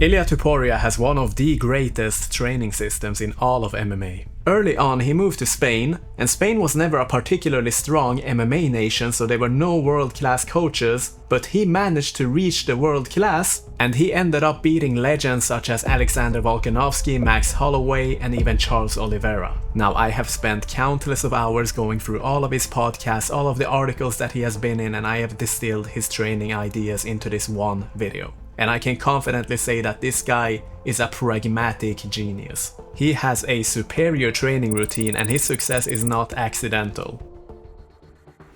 Ilia Topuria has one of the greatest training systems in all of MMA. Early on he moved to Spain, and Spain was never a particularly strong MMA nation, so there were no world-class coaches, but he managed to reach the world class, and he ended up beating legends such as Alexander Volkanovski, Max Holloway, and even Charles Oliveira. Now, I have spent countless of hours going through all of his podcasts, all of the articles that he has been in, and I have distilled his training ideas into this one video. And I can confidently say that this guy is a pragmatic genius. He has a superior training routine, and his success is not accidental.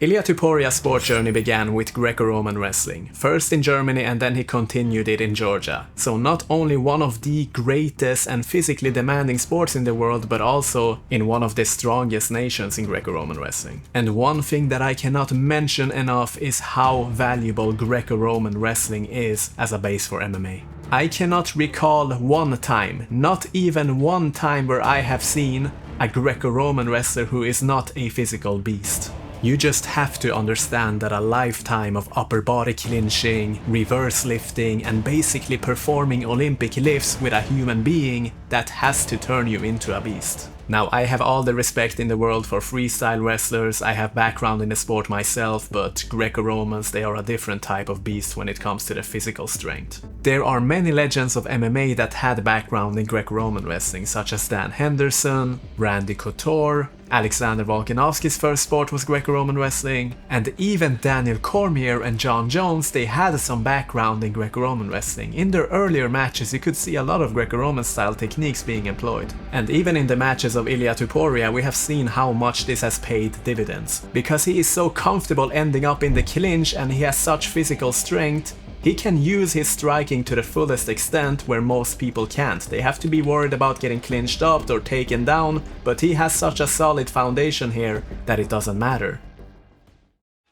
Ilia Topuria's sport journey began with Greco-Roman wrestling, first in Germany and then he continued it in Georgia. So not only one of the greatest and physically demanding sports in the world, but also in one of the strongest nations in Greco-Roman wrestling. And one thing that I cannot mention enough is how valuable Greco-Roman wrestling is as a base for MMA. I cannot recall one time, not even one time, where I have seen a Greco-Roman wrestler who is not a physical beast. You just have to understand that a lifetime of upper body clinching, reverse lifting, and basically performing Olympic lifts with a human being, that has to turn you into a beast. Now, I have all the respect in the world for freestyle wrestlers, I have background in the sport myself, but Greco-Romans, they are a different type of beast when it comes to the physical strength. There are many legends of MMA that had background in Greco-Roman wrestling, such as Dan Henderson, Randy Couture, Alexander Volkanovski's first sport was Greco-Roman wrestling, and even Daniel Cormier and John Jones, they had some background in Greco-Roman wrestling. In their earlier matches you could see a lot of Greco-Roman style techniques being employed. And even in the matches of Ilia Topuria we have seen how much this has paid dividends. Because he is so comfortable ending up in the clinch and he has such physical strength, he can use his striking to the fullest extent where most people can't. They have to be worried about getting clinched up or taken down, but he has such a solid foundation here that it doesn't matter.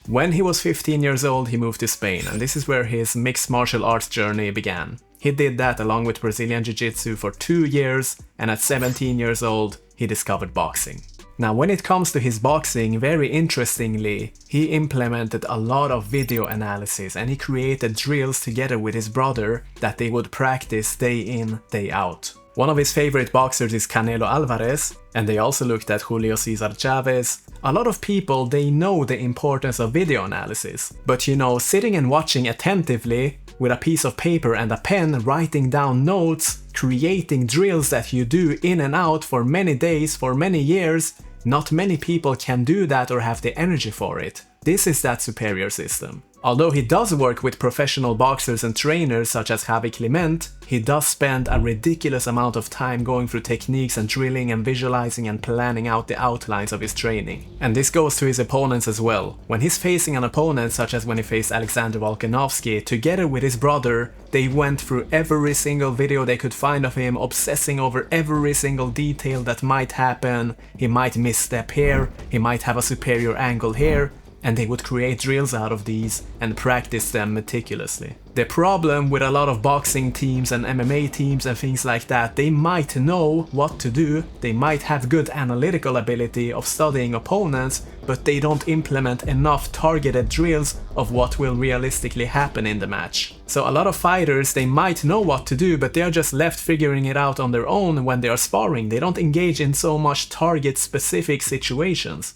When he was 15 years old, he moved to Spain, and this is where his mixed martial arts journey began. He did that along with Brazilian Jiu-Jitsu for 2 years, and at 17 years old, he discovered boxing. Now, when it comes to his boxing, very interestingly, he implemented a lot of video analysis and he created drills together with his brother that they would practice day in, day out. One of his favorite boxers is Canelo Alvarez, and they also looked at Julio Cesar Chavez. A lot of people, they know the importance of video analysis, but you know, sitting and watching attentively with a piece of paper and a pen, writing down notes, creating drills that you do in and out for many days, for many years, not many people can do that or have the energy for it. This is that superior system. Although he does work with professional boxers and trainers such as Javi Clement, he does spend a ridiculous amount of time going through techniques and drilling and visualizing and planning out the outlines of his training. And this goes to his opponents as well. When he's facing an opponent, such as when he faced Alexander Volkanovski, together with his brother, they went through every single video they could find of him, obsessing over every single detail that might happen. He might misstep here, he might have a superior angle here, and they would create drills out of these and practice them meticulously. The problem with a lot of boxing teams and MMA teams and things like that, they might know what to do, they might have good analytical ability of studying opponents, but they don't implement enough targeted drills of what will realistically happen in the match. So a lot of fighters, they might know what to do, but they are just left figuring it out on their own when they are sparring. They don't engage in so much target-specific situations.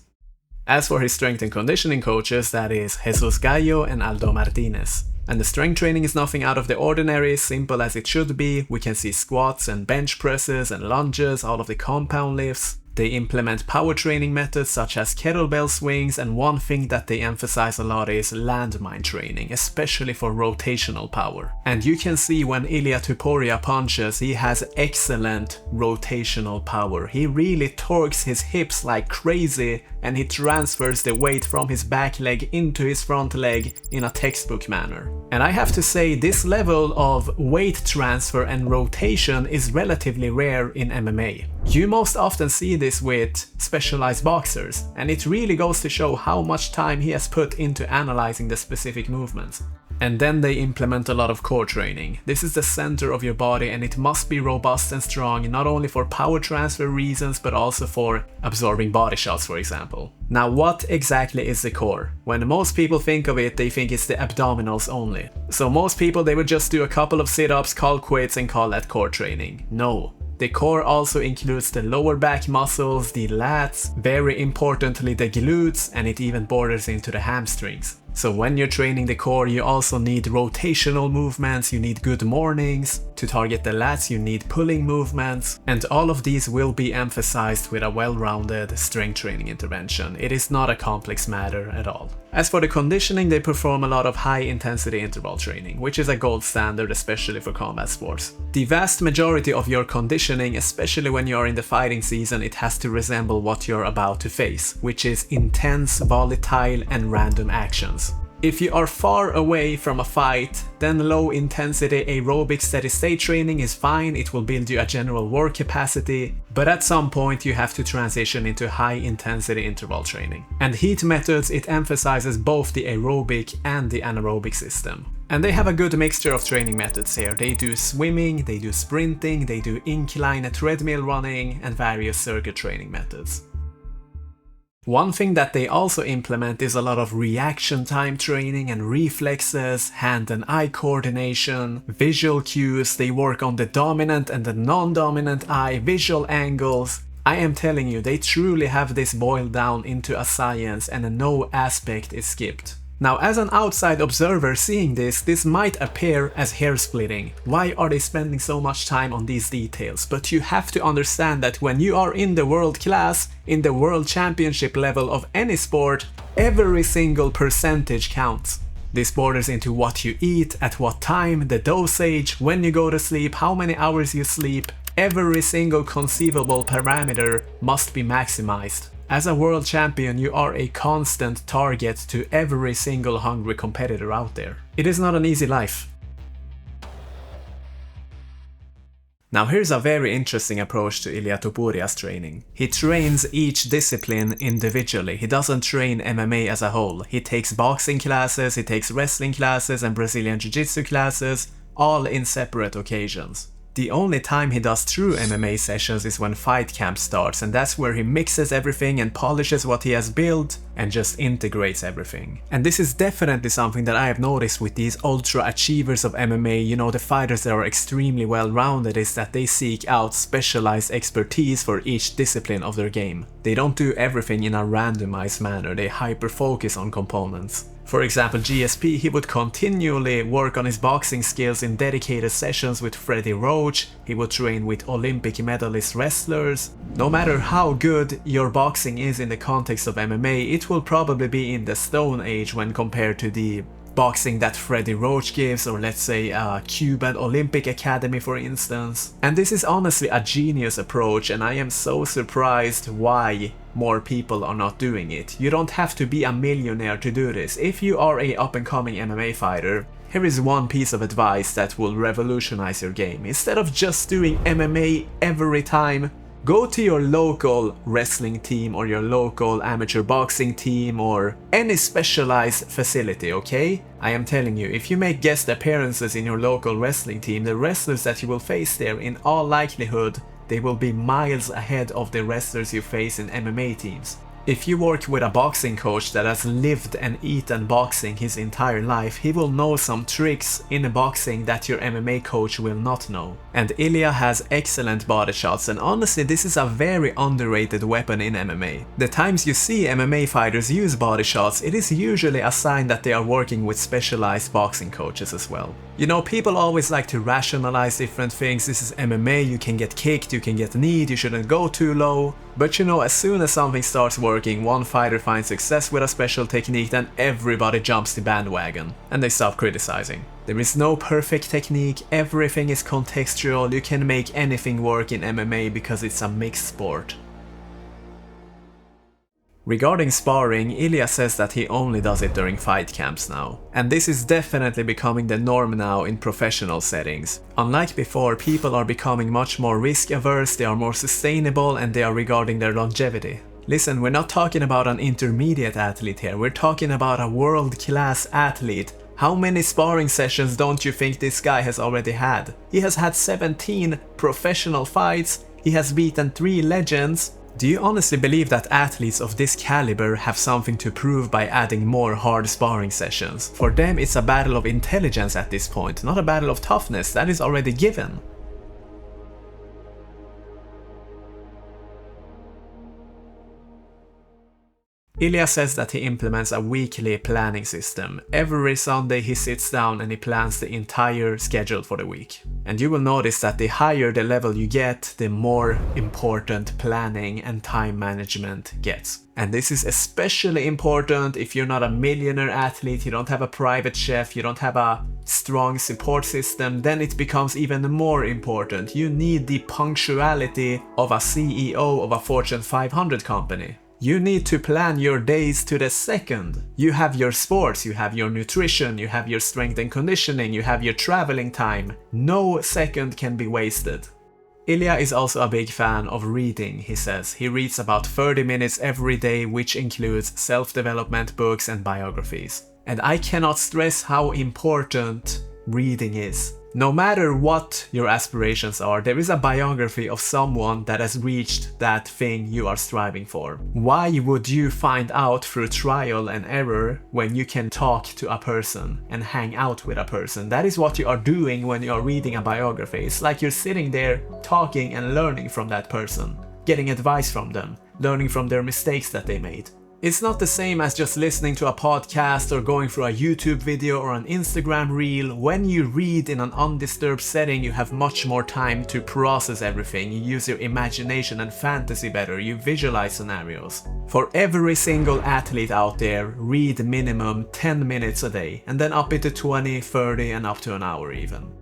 As for his strength and conditioning coaches, that is Jesus Gallo and Aldo Martinez. And the strength training is nothing out of the ordinary, simple as it should be. We can see squats and bench presses and lunges, all of the compound lifts. They implement power training methods such as kettlebell swings, and one thing that they emphasize a lot is landmine training, especially for rotational power. And you can see when Ilia Topuria punches, he has excellent rotational power. He really torques his hips like crazy, and he transfers the weight from his back leg into his front leg in a textbook manner. And I have to say, this level of weight transfer and rotation is relatively rare in MMA. You most often see this with specialized boxers, and it really goes to show how much time he has put into analyzing the specific movements. And then they implement a lot of core training. This is the center of your body and it must be robust and strong, not only for power transfer reasons, but also for absorbing body shots, for example. Now, what exactly is the core? When most people think of it, they think it's the abdominals only. So most people, they would just do a couple of sit-ups, call quits and call that core training. No. The core also includes the lower back muscles, the lats, very importantly the glutes, and it even borders into the hamstrings. So when you're training the core, you also need rotational movements, you need good mornings. To target the lats, you need pulling movements, and all of these will be emphasized with a well-rounded strength training intervention. It is not a complex matter at all. As for the conditioning, they perform a lot of high-intensity interval training, which is a gold standard, especially for combat sports. The vast majority of your conditioning, especially when you are in the fighting season, it has to resemble what you're about to face, which is intense, volatile, and random actions. If you are far away from a fight, then low-intensity aerobic steady-state training is fine, it will build you a general work capacity, but at some point you have to transition into high-intensity interval training. And HEAT methods, it emphasizes both the aerobic and the anaerobic system. And they have a good mixture of training methods here. They do swimming, they do sprinting, they do incline treadmill running, and various circuit training methods. One thing that they also implement is a lot of reaction time training and reflexes, hand and eye coordination, visual cues. They work on the dominant and the non-dominant eye, visual angles. I am telling you, they truly have this boiled down into a science and no aspect is skipped. Now, as an outside observer seeing this might appear as hair-splitting. Why are they spending so much time on these details? But you have to understand that when you are in the world class, in the world championship level of any sport, every single percentage counts. This borders into what you eat, at what time, the dosage, when you go to sleep, how many hours you sleep. Every single conceivable parameter must be maximized. As a world champion, you are a constant target to every single hungry competitor out there. It is not an easy life. Now here's a very interesting approach to Ilia Topuria's training. He trains each discipline individually. He doesn't train MMA as a whole. He takes boxing classes, he takes wrestling classes and Brazilian Jiu-Jitsu classes, all in separate occasions. The only time he does true MMA sessions is when fight camp starts, and that's where he mixes everything and polishes what he has built and just integrates everything. And this is definitely something that I have noticed with these ultra achievers of MMA, you know, the fighters that are extremely well rounded, is that they seek out specialized expertise for each discipline of their game. They don't do everything in a randomized manner, they hyper focus on components. For example, GSP, he would continually work on his boxing skills in dedicated sessions with Freddie Roach, he would train with Olympic medalist wrestlers. No matter how good your boxing is in the context of MMA, it will probably be in the Stone Age when compared to the boxing that Freddie Roach gives, or let's say a Cuban Olympic Academy for instance. And this is honestly a genius approach, and I am so surprised why more people are not doing it. You don't have to be a millionaire to do this. If you are a up-and-coming MMA fighter, here is one piece of advice that will revolutionize your game. Instead of just doing MMA every time, go to your local wrestling team or your local amateur boxing team or any specialized facility, okay? I am telling you, if you make guest appearances in your local wrestling team, the wrestlers that you will face there, in all likelihood, they will be miles ahead of the wrestlers you face in MMA teams. If you work with a boxing coach that has lived and eaten boxing his entire life, he will know some tricks in boxing that your MMA coach will not know. And Ilia has excellent body shots, and honestly this is a very underrated weapon in MMA. The times you see MMA fighters use body shots, it is usually a sign that they are working with specialized boxing coaches as well. You know, people always like to rationalize different things. This is MMA, you can get kicked, you can get kneed, you shouldn't go too low. But you know, as soon as something starts working, one fighter finds success with a special technique, then everybody jumps the bandwagon and they stop criticizing. There is no perfect technique, everything is contextual, you can make anything work in MMA because it's a mixed sport. Regarding sparring, Ilia says that he only does it during fight camps now. And this is definitely becoming the norm now in professional settings. Unlike before, people are becoming much more risk averse, they are more sustainable, and they are regarding their longevity. Listen, we're not talking about an intermediate athlete here, we're talking about a world-class athlete. How many sparring sessions don't you think this guy has already had? He has had 17 professional fights, he has beaten 3 legends. Do you honestly believe that athletes of this caliber have something to prove by adding more hard sparring sessions? For them it's a battle of intelligence at this point, not a battle of toughness, that is already given. Ilia says that he implements a weekly planning system. Every Sunday he sits down and he plans the entire schedule for the week. And you will notice that the higher the level you get, the more important planning and time management gets. And this is especially important if you're not a millionaire athlete, you don't have a private chef, you don't have a strong support system, then it becomes even more important. You need the punctuality of a CEO of a Fortune 500 company. You need to plan your days to the second. You have your sports, you have your nutrition, you have your strength and conditioning, you have your traveling time. No second can be wasted. Ilia is also a big fan of reading, he says. He reads about 30 minutes every day, which includes self-development books and biographies. And I cannot stress how important reading is. No matter what your aspirations are, there is a biography of someone that has reached that thing you are striving for. Why would you find out through trial and error when you can talk to a person and hang out with a person? That is what you are doing when you are reading a biography. It's like you're sitting there talking and learning from that person, getting advice from them, learning from their mistakes that they made. It's not the same as just listening to a podcast or going through a YouTube video or an Instagram reel. When you read in an undisturbed setting, you have much more time to process everything. You use your imagination and fantasy better. You visualize scenarios. For every single athlete out there, read minimum 10 minutes a day, and then up it to 20, 30 and up to an hour even.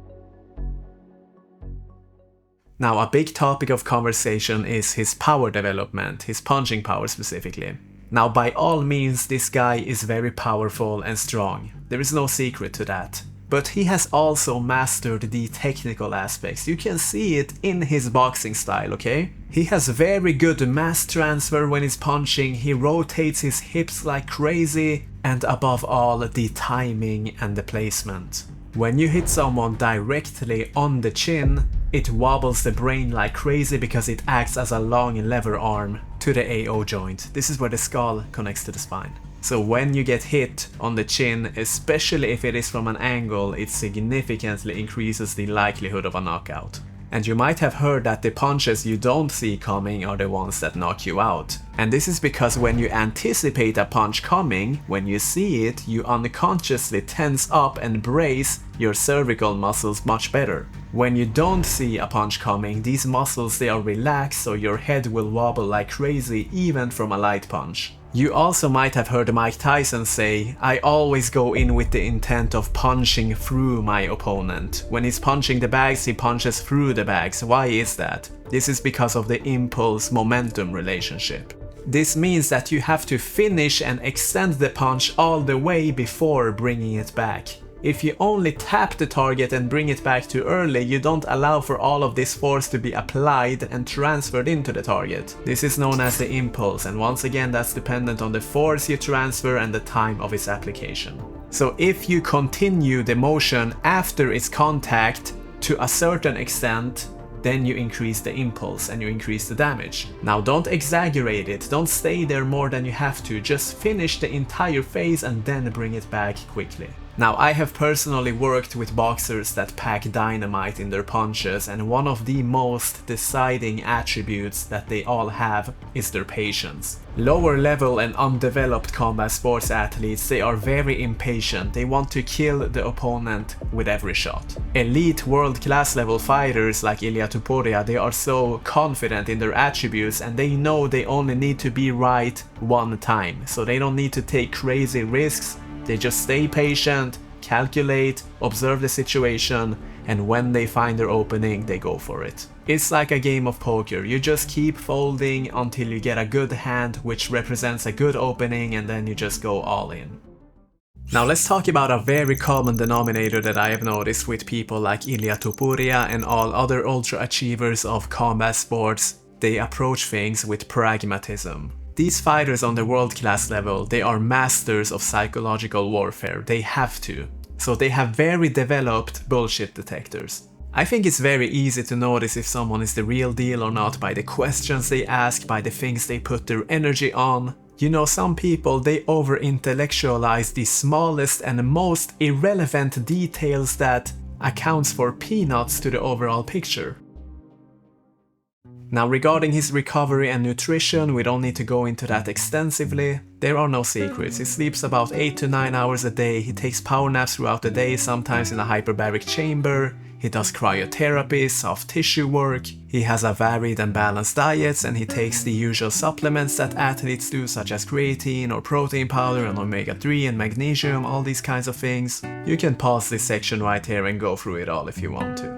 Now, a big topic of conversation is his power development, his punching power specifically. Now, by all means, this guy is very powerful and strong. There is no secret to that. But he has also mastered the technical aspects. You can see it in his boxing style, okay? He has very good mass transfer when he's punching, he rotates his hips like crazy, and above all, the timing and the placement. When you hit someone directly on the chin, it wobbles the brain like crazy because it acts as a long lever arm to the AO joint. This is where the skull connects to the spine. So when you get hit on the chin, especially if it is from an angle, it significantly increases the likelihood of a knockout. And you might have heard that the punches you don't see coming are the ones that knock you out. And this is because when you anticipate a punch coming, when you see it, you unconsciously tense up and brace your cervical muscles much better. When you don't see a punch coming, these muscles, they are relaxed, so your head will wobble like crazy even from a light punch. You also might have heard Mike Tyson say, "I always go in with the intent of punching through my opponent. When he's punching the bags, he punches through the bags." Why is that? This is because of the impulse-momentum relationship. This means that you have to finish and extend the punch all the way before bringing it back. If you only tap the target and bring it back too early, you don't allow for all of this force to be applied and transferred into the target. This is known as the impulse, and once again that's dependent on the force you transfer and the time of its application. So if you continue the motion after its contact to a certain extent, then you increase the impulse and you increase the damage. Now don't exaggerate it, don't stay there more than you have to, just finish the entire phase and then bring it back quickly. Now, I have personally worked with boxers that pack dynamite in their punches, and one of the most deciding attributes that they all have is their patience. Lower level and undeveloped combat sports athletes, they are very impatient. They want to kill the opponent with every shot. Elite world-class level fighters like Ilia Topuria, they are so confident in their attributes and they know they only need to be right one time. So they don't need to take crazy risks. They just stay patient, calculate, observe the situation, and when they find their opening, they go for it. It's like a game of poker. You just keep folding until you get a good hand which represents a good opening, and then you just go all in. Now let's talk about a very common denominator that I have noticed with people like Ilia Topuria and all other ultra achievers of combat sports. They approach things with pragmatism. These fighters on the world-class level, they are masters of psychological warfare. They have to. so they have very developed bullshit detectors. I think it's very easy to notice if someone is the real deal or not by the questions they ask, by the things they put their energy on. You know, some people, they over-intellectualize the smallest and most irrelevant details that accounts for peanuts to the overall picture. Now, regarding his recovery and nutrition, we don't need to go into that extensively. There are no secrets. He sleeps about 8 to 9 hours a day, he takes power naps throughout the day, sometimes in a hyperbaric chamber, he does cryotherapy, soft tissue work, he has a varied and balanced diet, and he takes the usual supplements that athletes do, such as creatine or protein powder and omega-3 and magnesium, all these kinds of things. You can pause this section right here and go through it all if you want to.